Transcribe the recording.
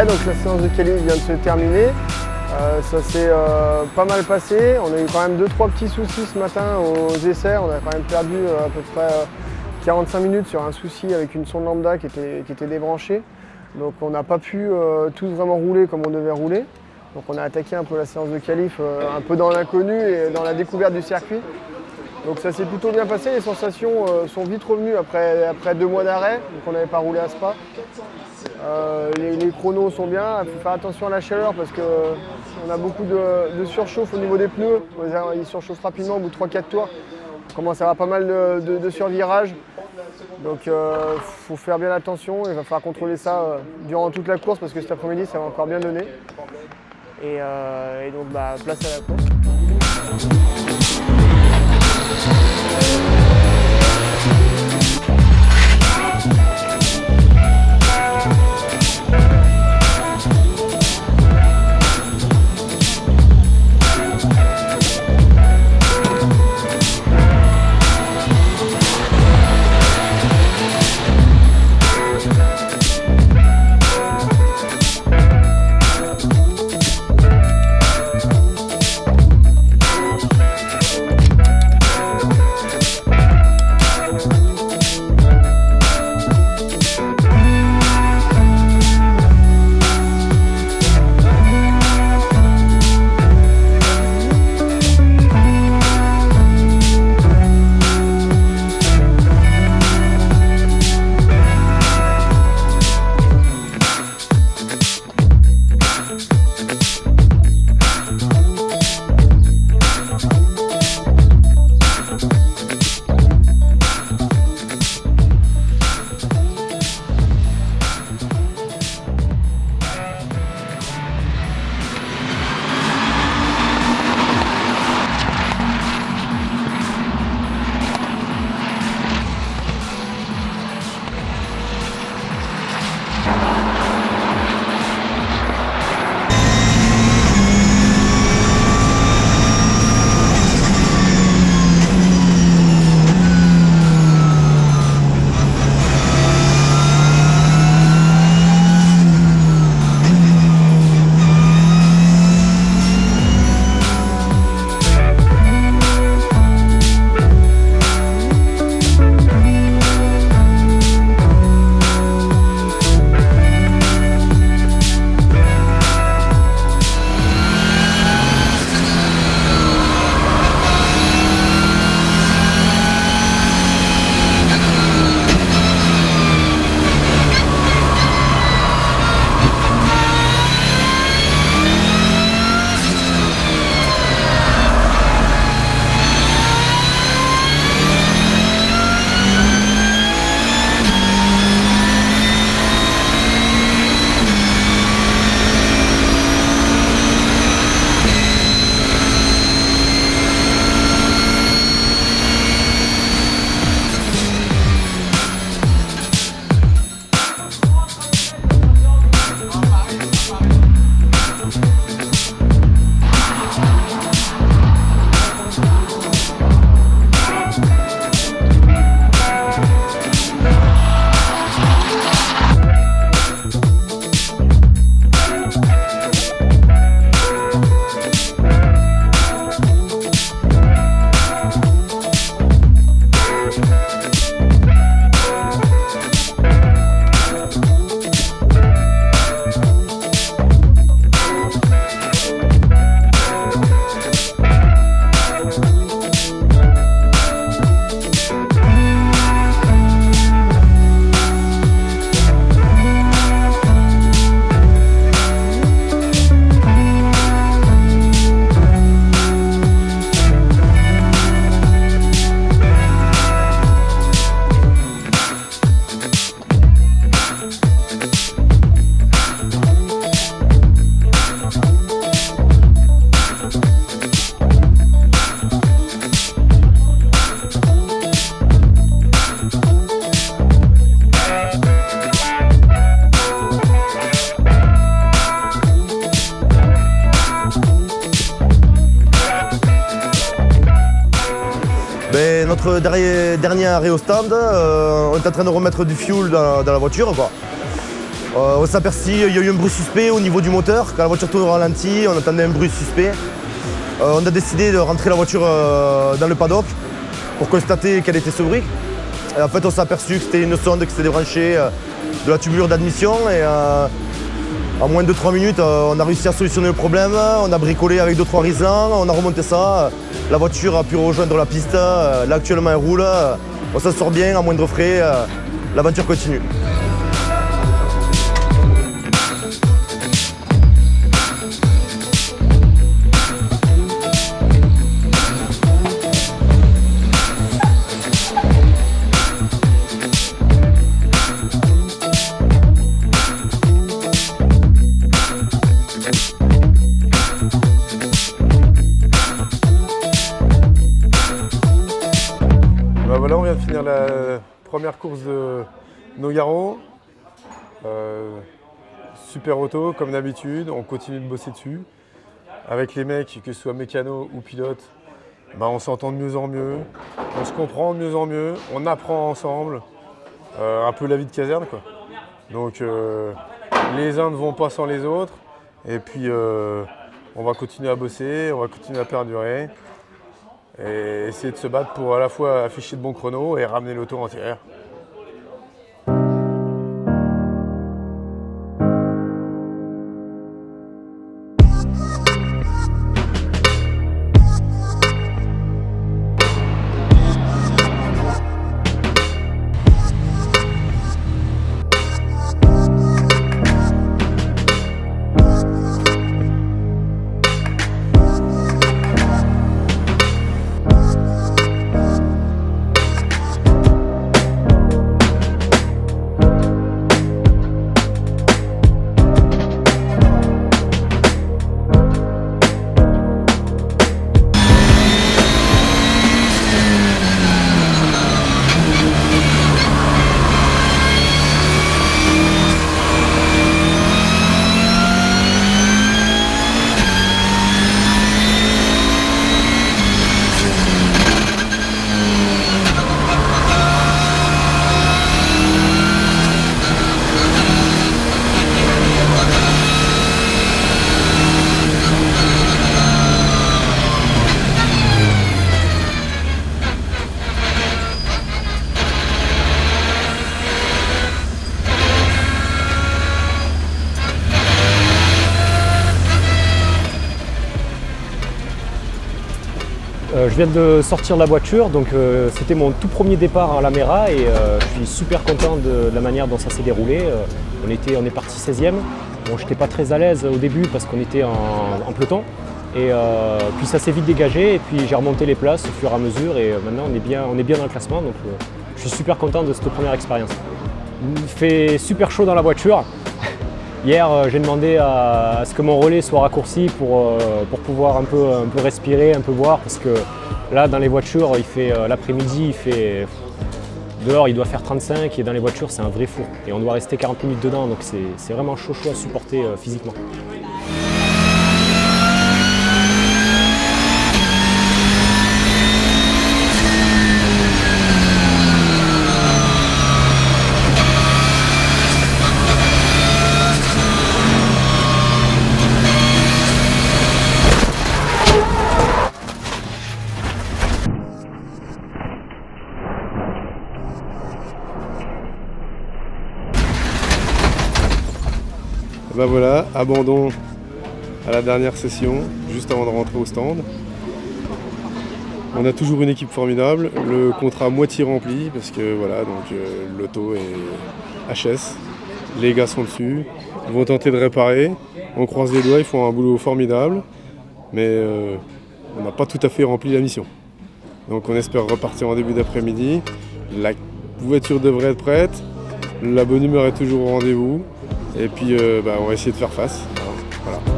donc la séance de qualif vient de se terminer. Ça s'est pas mal passé. On a eu quand même 2-3 petits soucis ce matin aux essais. On a quand même perdu à peu près 45 minutes sur un souci avec une sonde lambda qui était débranchée. Donc on n'a pas pu tous vraiment rouler comme on devait rouler. Donc on a attaqué un peu la séance de qualif un peu dans l'inconnu et dans la découverte du circuit. Donc ça s'est plutôt bien passé, les sensations sont vite revenues après 2 mois d'arrêt, donc on n'avait pas roulé à Spa. Les chronos sont bien, il faut faire attention à la chaleur parce qu'on a beaucoup de surchauffe au niveau des pneus. Ils surchauffent rapidement au bout de 3-4 tours. On commence à avoir pas mal de survirages. Donc il faut faire bien attention, il va falloir contrôler ça durant toute la course parce que cet après-midi ça va encore bien donner. Et donc place à la course. notre dernier arrêt au stand, on est en train de remettre du fuel dans la voiture, quoi. On s'est aperçu, il y a eu un bruit suspect au niveau du moteur. Quand la voiture tourne au ralenti, on entendait un bruit suspect. On a décidé de rentrer la voiture dans le paddock pour constater quel était ce bruit. Et en fait, on s'est aperçu que c'était une sonde qui s'était débranchée de la tubulure d'admission. Et en moins de 3 minutes, on a réussi à solutionner le problème. On a bricolé avec 2-3 riselants, on a remonté ça. La voiture a pu rejoindre la piste. Là, actuellement, elle roule. On s'en sort bien, à moindre frais. L'aventure continue. Voilà, on vient de finir la première course de Nogaro. Super auto, comme d'habitude, on continue de bosser dessus. Avec les mecs, que ce soit mécano ou pilote, on s'entend de mieux en mieux, on se comprend de mieux en mieux, on apprend ensemble, un peu la vie de caserne, quoi. Donc les uns ne vont pas sans les autres, et puis on va continuer à bosser, on va continuer à perdurer. Et essayer de se battre pour à la fois afficher de bons chronos et ramener l'auto entière. Je viens de sortir de la voiture, donc c'était mon tout premier départ à la Mera et je suis super content de la manière dont ça s'est déroulé. On est parti 16e. Bon, je n'étais pas très à l'aise au début parce qu'on était en peloton. Et puis ça s'est vite dégagé et puis j'ai remonté les places au fur et à mesure et maintenant on est bien dans le classement. Donc je suis super content de cette première expérience. Il fait super chaud dans la voiture. Hier, j'ai demandé à ce que mon relais soit raccourci pour pouvoir un peu respirer, un peu voir, parce que là, dans les voitures, l'après-midi, dehors, il doit faire 35 et dans les voitures, c'est un vrai four. Et on doit rester 40 minutes dedans, donc c'est vraiment chaud à supporter physiquement. Voilà, abandon à la dernière session, juste avant de rentrer au stand. On a toujours une équipe formidable, le contrat moitié rempli parce que voilà, donc l'auto est HS, les gars sont dessus, ils vont tenter de réparer, on croise les doigts, ils font un boulot formidable, mais on n'a pas tout à fait rempli la mission. Donc on espère repartir en début d'après-midi, la voiture devrait être prête, la bonne humeur est toujours au rendez-vous. Et puis on va essayer de faire face. Voilà.